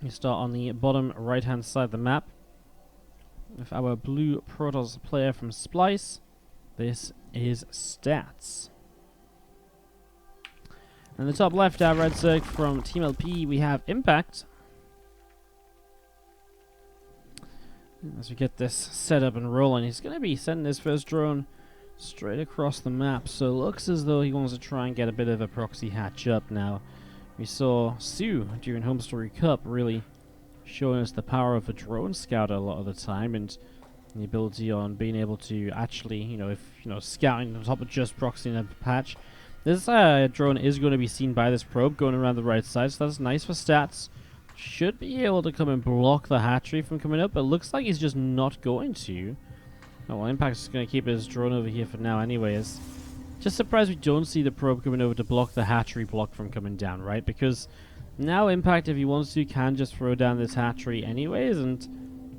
We start on the bottom right hand side of the map with our blue Protoss player from Splice. This is Stats. And the top left, our red circ from Team LP, we have Impact. As we get this set up and rolling, he's going to be sending his first drone straight across the map. So it looks as though he wants to try and get a bit of a proxy hatch up now. We saw Sue during Home Story Cup really showing us the power of a drone scouter a lot of the time, and the ability on being able to actually, scouting on top of just proxying a patch. This drone is going to be seen by this probe going around the right side, so that's nice for Stats. Should be able to come and block the hatchery from coming up, but looks like he's just not going to. Oh, well, Impact's going to keep his drone over here for now anyways. Just surprised we don't see the probe coming over to block the hatchery block from coming down, right? Because now Impact, if he wants to, can just throw down this hatchery anyways, and,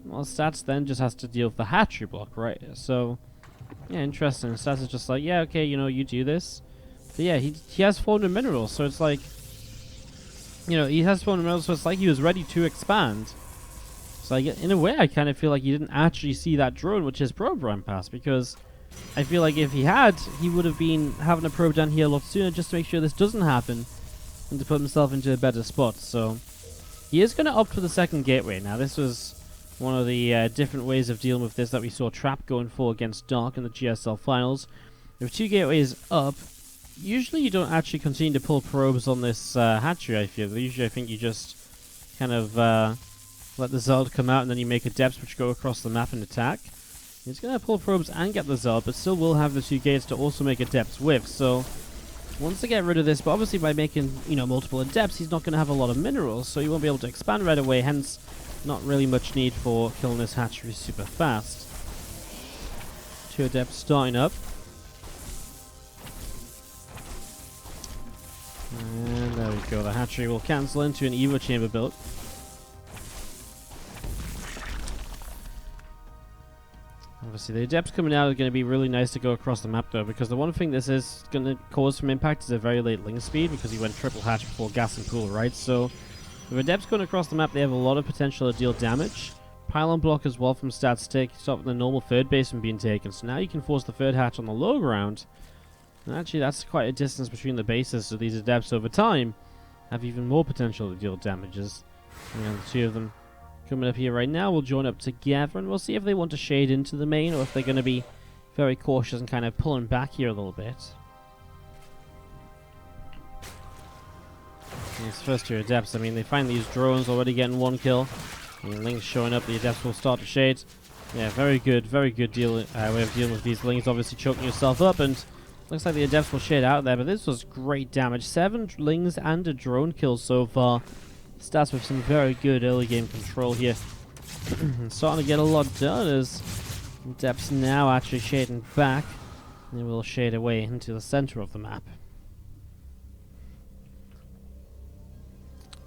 well, Stats then just has to deal with the hatchery block, right? So, yeah, interesting. Stats is just like, yeah, okay, you do this. But yeah, he has 400 minerals, so it's like, he has 400 minerals, so it's like he was ready to expand. So in a way, I kind of feel like he didn't actually see that drone, which is probe ran past, because I feel like if he had, he would have been having a probe down here a lot sooner just to make sure this doesn't happen and to put himself into a better spot. So he is going to opt for the second gateway. Now, this was one of the different ways of dealing with this that we saw Trap going for against Dark in the GSL finals. With 2 gateways up, usually you don't actually continue to pull probes on this hatchery, I feel. Usually I think you just kind of let the Zeld come out and then you make adepts which go across the map and attack. He's going to pull probes and get the Zeld, but still will have the 2 gates to also make adepts with. So wants to get rid of this, but obviously by making multiple adepts, he's not going to have a lot of minerals, so he won't be able to expand right away, hence not really much need for killing this hatchery super fast. 2 adepts starting up. And there we go, the hatchery will cancel into an Evo chamber built. Obviously the adepts coming out are going to be really nice to go across the map though, because the one thing this is going to cause from Impact is a very late link speed, because he went triple hatch before gas and pool, right? So with adepts going across the map, they have a lot of potential to deal damage. Pylon block as well from Stats Tick, stopping the normal third base from being taken, so now you can force the third hatch on the low ground. And actually that's quite a distance between the bases, so these adepts over time have even more potential to deal damages. And the 2 of them coming up here right now will join up together, and we'll see if they want to shade into the main or if they're going to be very cautious and kind of pulling back here a little bit. These first 2 adepts, I mean, they find these drones already getting 1 kill. And Lings showing up, the adepts will start to shade. Yeah, very good deal way of dealing with these Lings, obviously choking yourself up, and looks like the adepts will shade out there, but this was great damage. 7 Lings and a drone kill so far. Stats with some very good early game control here. Starting to get a lot done as adepts now actually shading back. They will shade away into the center of the map.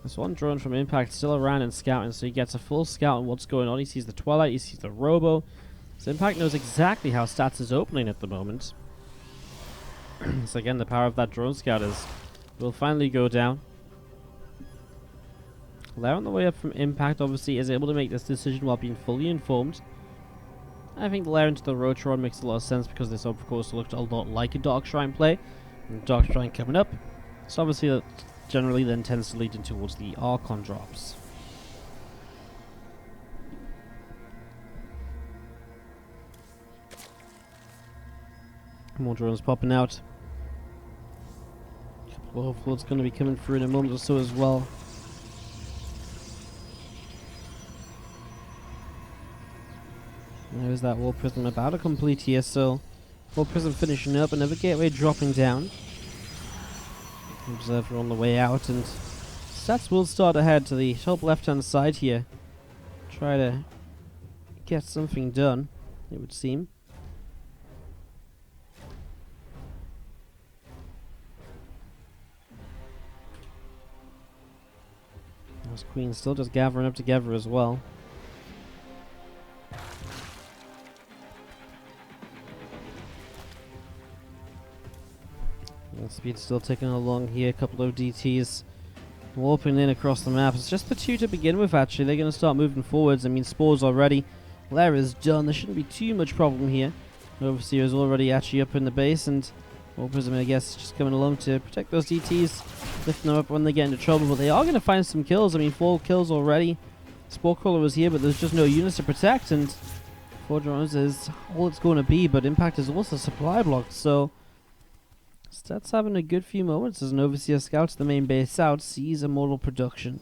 There's 1 drone from Impact still around and scouting, so he gets a full scout on what's going on. He sees the Twilight, he sees the Robo. So Impact knows exactly how Stats is opening at the moment. So again, the power of that drone scout will finally go down. Lair on the way up from Impact obviously is able to make this decision while being fully informed. I think the Lair into the Rotron makes a lot of sense because this of course looked a lot like a Dark Shrine play. And Dark Shrine coming up. So obviously that generally then tends to lead in towards the Archon drops. More drones popping out. A couple of overlords going to be coming through in a moment or so as well. There's that War Prism about to complete here, so War Prism finishing up, another gateway dropping down. Observer on the way out, and Stats will start to head to the top left hand side here. Try to get something done, it would seem. There's Queen still just gathering up together as well. Speed still ticking along here, a couple of DTs warping in across the map. It's just the two to begin with, actually. They're going to start moving forwards. I mean, Spores already. Lair is done. There shouldn't be too much problem here. Overseer is already actually up in the base, and Prism, I guess, just coming along to protect those DTs, lifting them up when they get into trouble. But they are going to find some kills. I mean, 4 kills already. Spore Crawler was here, but there's just no units to protect, and 4 drones is all it's going to be. But Impact is also supply blocked, so Stats having a good few moments as an Overseer scouts the main base out, sees Immortal production.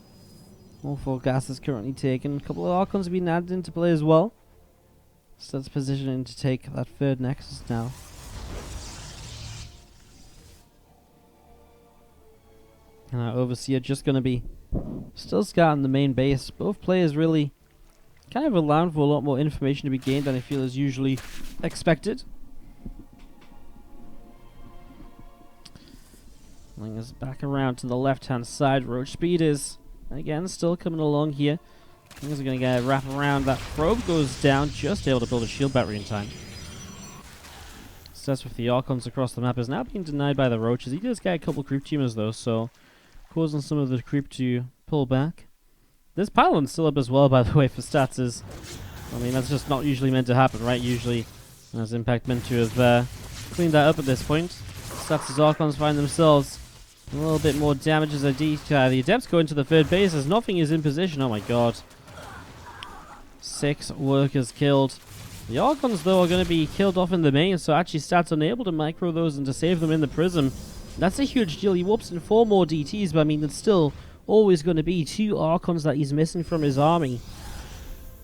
All 4 gas is currently taken. A couple of Archons have been added into play as well. Stats positioning to take that 3rd Nexus now. And our Overseer just going to be still scouting the main base. Both players really kind of allowing for a lot more information to be gained than I feel is usually expected. Bring us back around to the left-hand side. Roach speed is, again, still coming along here. Things are going to get a wrap around. That probe goes down, just able to build a shield battery in time. Success with the Archons across the map is now being denied by the Roaches. He does get a couple creep teamers though, so causing some of the creep to pull back. This pylon's still up as well, by the way, for Stats. Is, I mean, that's just not usually meant to happen, right? Usually, as Impact meant to have cleaned that up at this point. Stats' Archons find themselves a little bit more damage as the Adepts go into the 3rd base as nothing is in position. Oh my god. 6 workers killed. The Archons, though, are going to be killed off in the main, so actually Stats unable to micro those and to save them in the Prism. That's a huge deal. He whoops in 4 more DTs, but I mean, it's still always going to be 2 Archons that he's missing from his army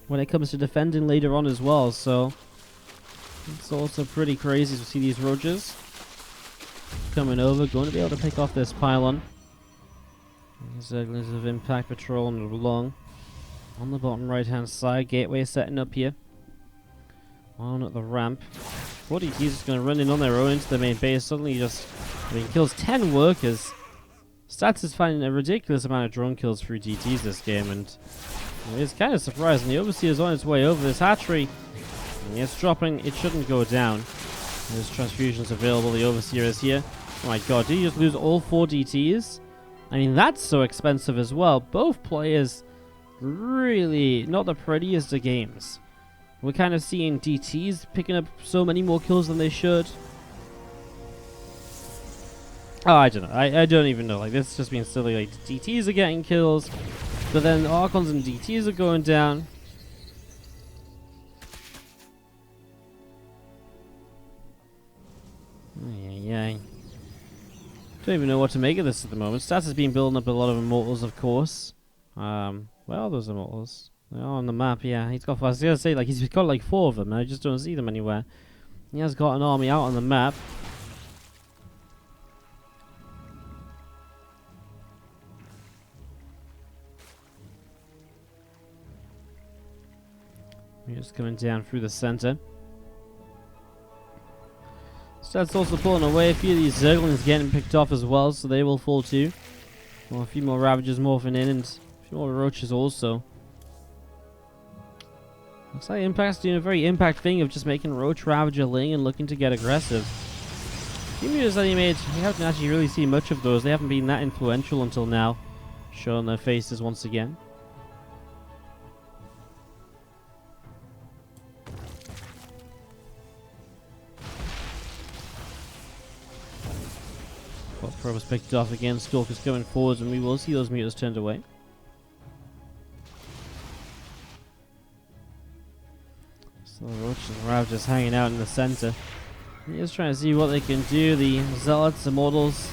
when it comes to defending later on as well, so it's also pretty crazy to see these Roaches coming over, going to be able to pick off this pylon. Zerglings of Impact patrolling along. On the bottom right hand side, gateway setting up here. On at the ramp. 40 DTs is going to run in on their own into the main base. Suddenly just, I mean, kills 10 workers. Stats is finding a ridiculous amount of drone kills through DTs this game, and it's kind of surprising. The Overseer is on its way over this hatchery. It's dropping, it shouldn't go down. There's transfusions available, the Overseer is here. Oh my god, did you just lose all 4 DTs? I mean, that's so expensive as well. Both players really not the prettiest of games. We're kind of seeing DTs picking up so many more kills than they should. Oh, I don't know. I don't even know. Like, this is just being silly. Like, DTs are getting kills, but then Archons and DTs are going down. Yeah. Don't even know what to make of this at the moment. Stats has been building up a lot of Immortals, of course. Where are those Immortals? They are on the map, yeah. He's got, I was gonna say, like, he's got like 4 of them, and I just don't see them anywhere. He has got an army out on the map. We're just coming down through the center. Stats also pulling away. A few of these Zerglings getting picked off as well, so they will fall too. Well, a few more Ravagers morphing in, and a few more Roaches also. Looks like Impact's doing a very Impact thing of just making Roach Ravager Ling and looking to get aggressive. The units that he made, we haven't actually really seen much of those. They haven't been that influential until now. Showing their faces once again. Pro was picked off again. Stalker's going forwards, and we will see those meters turned away. So the Roaches and Ravagers hanging out in the center. He's just trying to see what they can do. The Zealots, Immortals,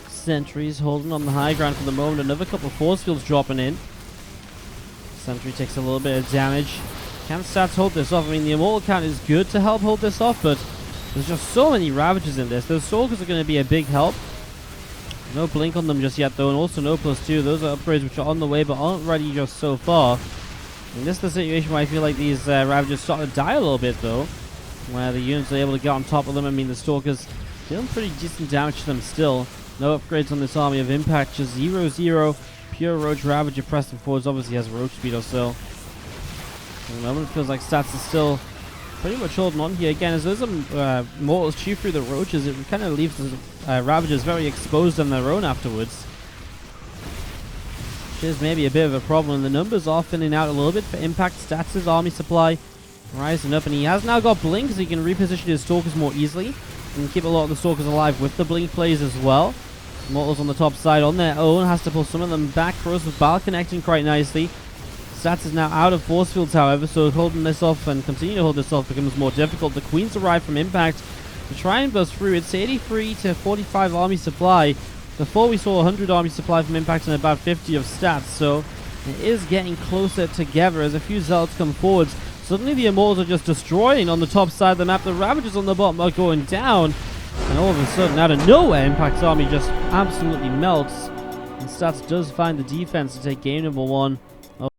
Sentries holding on the high ground for the moment. Another couple of force fields dropping in. Sentry takes a little bit of damage. Can Stats hold this off? I mean, the Immortal count is good to help hold this off, but there's just so many Ravagers in this. Those Stalkers are going to be a big help. No blink on them just yet, though, and also no +2. Those are upgrades which are on the way, but aren't ready just so far. And this is the situation where I feel like these Ravagers start to die a little bit, though, where the units are able to get on top of them. I mean, the Stalkers dealing pretty decent damage to them still. No upgrades on this army of Impact, just 0-0. Pure Roach Ravager pressing forwards. Obviously has Roach speed or so. At the moment, it feels like Stats is still pretty much holding on here. Again, as those Mortals chew through the Roaches, it kind of leaves the Ravagers very exposed on their own afterwards. which is maybe a bit of a problem. The numbers are thinning out a little bit for Impact. Stats' army supply rising up, and he has now got Blink, so he can reposition his Stalkers more easily and keep a lot of the Stalkers alive with the Blink plays as well. Mortals on the top side on their own, has to pull some of them back. Crows with Bal connecting quite nicely. Stats is now out of force fields, however, so holding this off and continue to hold this off becomes more difficult. The Queens arrive from Impact to try and bust through. It's 83 to 45 army supply. Before we saw 100 army supply from Impact and about 50 of Stats, so it is getting closer together as a few Zealots come forwards. Suddenly the Immortals are just destroying on the top side of the map. The Ravagers on the bottom are going down. And all of a sudden, out of nowhere, Impact's army just absolutely melts. And Stats does find the defense to take game number 1. Oh,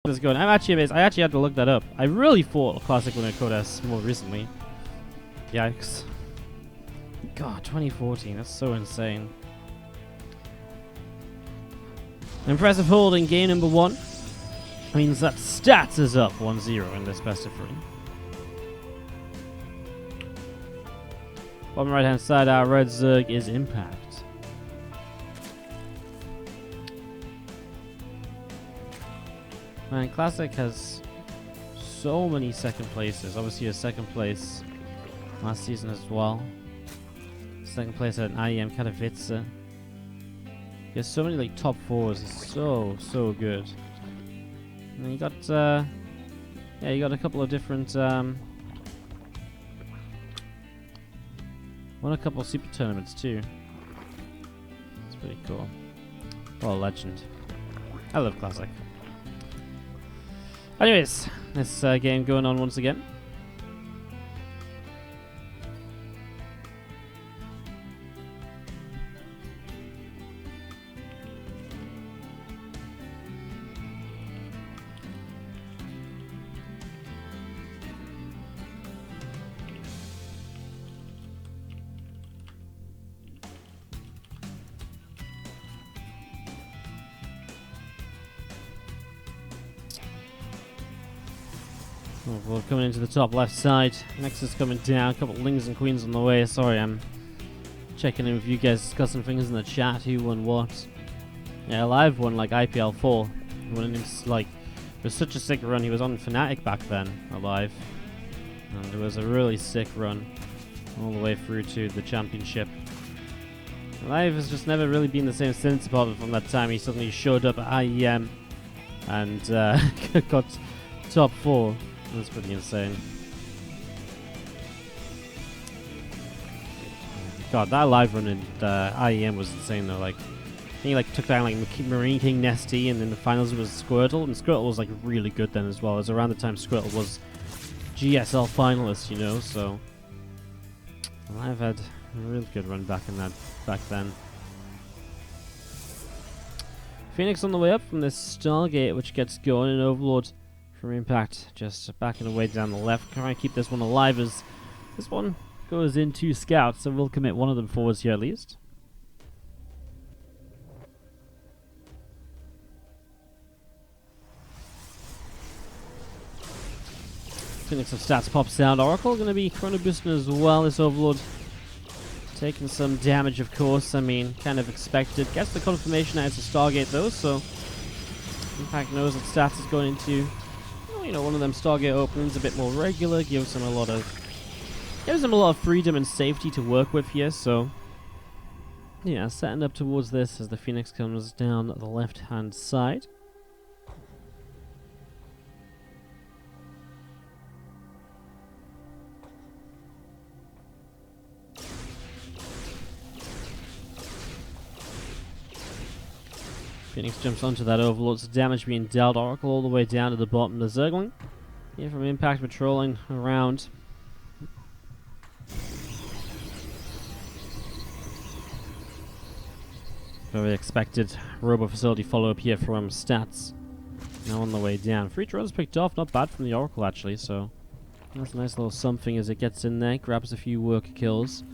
what is going on? I'm actually amazed. I actually had to look that up. I really thought Classic winner Code S more recently. Yikes. God, 2014. That's so insane. Impressive hold in game number 1. Means that Stats is up 1-0 in this best of 3. Bottom right hand side, our red Zerg is Impact. Man, Classic has so many second places. Obviously a second place last season as well. Second place at IEM Katowice. He has so many like top 4s. It's so good. And you got yeah, you got a couple of different won a couple of super tournaments too. It's pretty cool. What a legend. I love Classic. Anyways, this game going on once again. We're coming into the top left side. Nexus coming down. A couple of Lings and Queens on the way. Sorry, I'm checking in with you guys, discussing things in the chat. Who won what? Yeah, Live won like IPL 4. Like, it was such a sick run. He was on Fnatic back then, Alive. And it was a really sick run all the way through to the championship. Alive has just never really been the same since, apart from that time he suddenly showed up at IEM and got top 4. That's pretty insane. God, that live run in IEM was insane though. Like, he like took down like Marine King Nesty, and in the finals it was Squirtle, and Squirtle was like really good then as well. It was around the time Squirtle was GSL finalist, you know. So I've had a real good run back then. Phoenix on the way up from this Stargate, which gets going, and Overlord from Impact just backing away down the left. Try and keep this one alive as this one goes into scouts, so we'll commit one of them forwards here at least. Phoenix of Stats pops down. Oracle going to be chrono boosting as well. This Overlord taking some damage, of course. I mean, kind of expected. Gets the confirmation that it's a Stargate though, so Impact knows that Stats is going into, you know, one of them Stargate openings a bit more regular, gives him a lot of freedom and safety to work with here. So yeah, setting up towards this as the Phoenix comes down the left hand side. Phoenix jumps onto that Overlord, so damage being dealt. Oracle all the way down to the bottom. The Zergling here from Impact patrolling around. Very expected Robo Facility follow-up here from Stats. Now on the way down. Free drones picked off, not bad from the Oracle actually, so that's a nice little something as it gets in there. Grabs a few worker kills.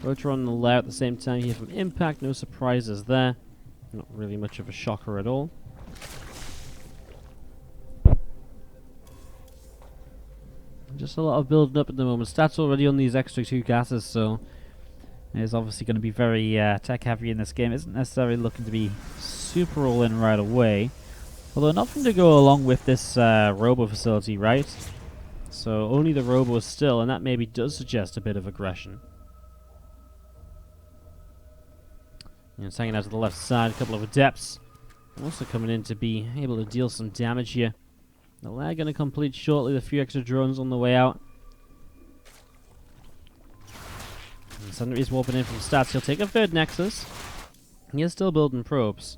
Rotor on the lair at the same time here from Impact, no surprises there. Not really much of a shocker at all. Just a lot of building up at the moment. Stats already on these extra 2 gases, so it's obviously going to be very tech heavy in this game. Isn't necessarily looking to be super all in right away. Although nothing to go along with this robo facility, right? So only the robo still, and that maybe does suggest a bit of aggression. And it's hanging out to the left side, a couple of adepts. Also coming in to be able to deal some damage here. The lag going to complete shortly, a few extra drones on the way out. And Sundry's warping in from stats. He'll take a third Nexus. He is still building probes.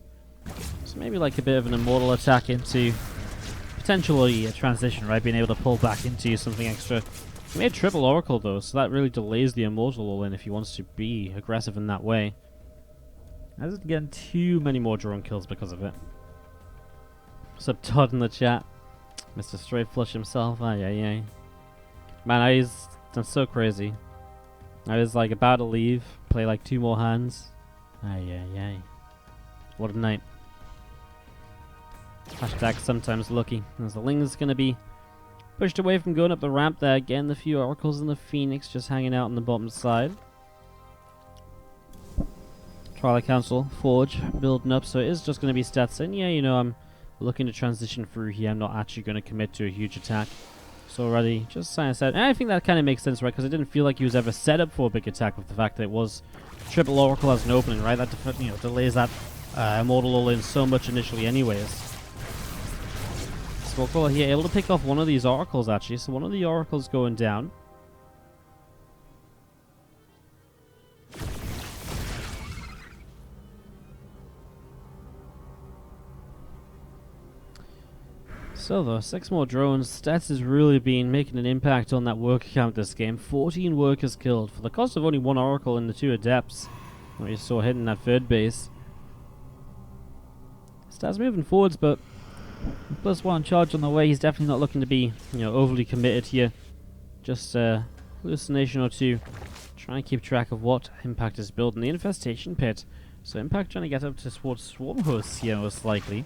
So maybe like a bit of an immortal attack into potentially a transition, right? Being able to pull back into something extra. He made triple Oracle though, so that really delays the immortal all in if he wants to be aggressive in that way. Hasn't getting too many more drone kills because of it. What's up, Todd in the chat? Mr. Straight Flush himself. Ay, ay, ay. Man, that's so crazy. I was like about to leave, play like 2 more hands. Ay, ay, ay. What a night. Hashtag sometimes lucky. As the Ling's gonna be pushed away from going up the ramp there. Again, the few Oracles and the Phoenix just hanging out on the bottom side. Twilight Council, Forge, building up, so it is just gonna be stats. And yeah, you know, I'm looking to transition through here. I'm not actually gonna commit to a huge attack. So already, just sign set. And I think that kind of makes sense, right? Because I didn't feel like he was ever set up for a big attack with the fact that it was triple Oracle as an opening, right? That delays that Immortal all in so much initially anyways. So we'll call it here, able to pick off one of these Oracles actually. So one of the Oracles going down. So though, 6 more drones. Stats has really been making an impact on that worker count this game. 14 workers killed for the cost of only 1 Oracle and the 2 Adepts. What you saw hitting that third base. Stats moving forwards, but +1 charge on the way. He's definitely not looking to be, you know, overly committed here. Just a hallucination or 2. Trying to keep track of what Impact is building. The Infestation Pit. So Impact trying to get up towards Swarm Hosts here most likely.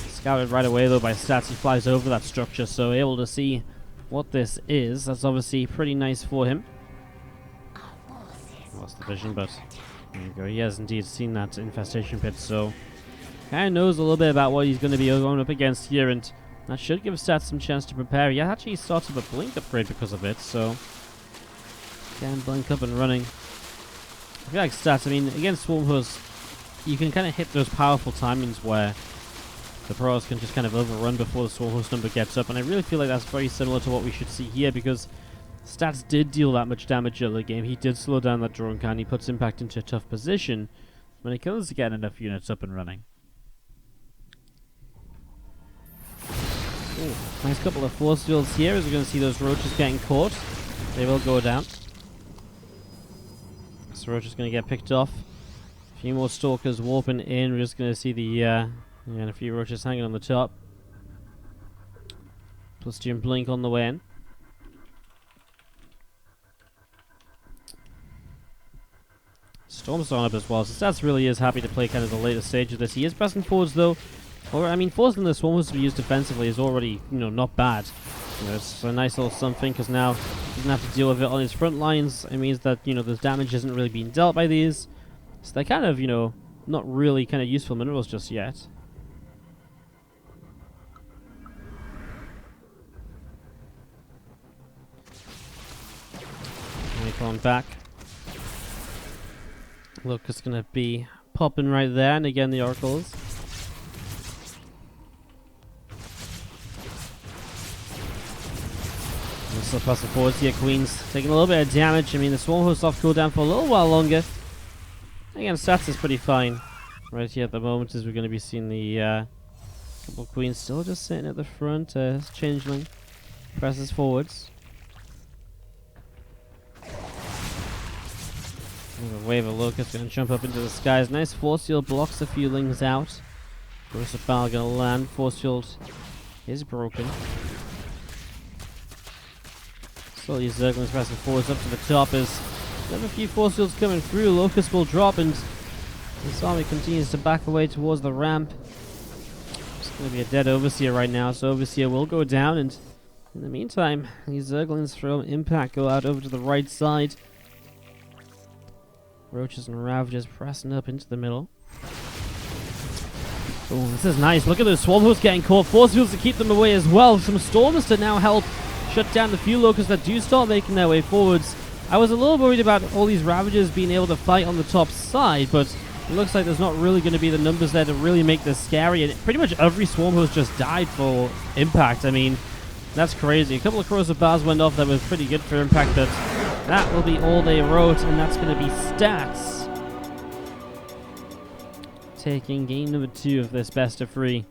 Scouted right away though by stats. He flies over that structure, so able to see what this is. That's obviously pretty nice for him. Lost the vision, but there you go. He has indeed seen that infestation pit, so kind of knows a little bit about what he's going to be going up against here, and that should give stats some chance to prepare. Yeah, actually started a blink upgrade because of it, so can blink up and running. I feel like stats, I mean, against Swarm Hosts, you can kind of hit those powerful timings where the pros can just kind of overrun before the Swarm Host number gets up, and I really feel like that's very similar to what we should see here, because stats did deal that much damage early game. He did slow down that drone count. He puts Impact into a tough position when it comes to getting enough units up and running. Ooh, nice couple of force fields here, as we're going to see those roaches getting caught. They will go down. So roach is going to get picked off. A few more stalkers warping in. We're just going to see the and a few roaches hanging on the top. Plus 2 and blink on the way in. Storm's on up as well, so Stats really is happy to play kind of the later stage of this. He is pressing forwards though. Or, I mean, forcing the Swarmers to be used defensively is already, you know, not bad. You know, it's a nice little something, because now he doesn't have to deal with it on his front lines. It means that, you know, the damage isn't really being dealt by these. So they're kind of, you know, not really kind of useful minerals just yet. Coming back. Look, it's going to be popping right there, and again the Oracles. Still pressing forwards here, Queen's taking a little bit of damage. I mean, the Swarm Host off cooldown for a little while longer. Again, stats is pretty fine right here at the moment, as we're going to be seeing the couple of Queens still just sitting at the front. Changeling presses forwards. A wave of Locust going to jump up into the skies. Nice force field blocks a few Lings out. Burst of Bal going to land. Force field is broken. Slowly Zerglings pressing forwards up to the top as there are a few force fields coming through. Locust will drop, and this army continues to back away towards the ramp. It's going to be a dead Overseer right now, so Overseer will go down, and in the meantime, these Zerglings from Impact go out over to the right side. Roaches and Ravagers pressing up into the middle. Oh, this is nice. Look at those Swarm Hosts getting caught. Force Fields to keep them away as well. Some Stormers to now help shut down the few Locusts that do start making their way forwards. I was a little worried about all these Ravagers being able to fight on the top side, but it looks like there's not really going to be the numbers there to really make this scary. And pretty much every Swarm Host just died for impact. I mean, that's crazy. A couple of Corrosive Bars went off that was pretty good for impact, but that will be all they wrote, and that's going to be stats. Taking game number 2 of this best of 3.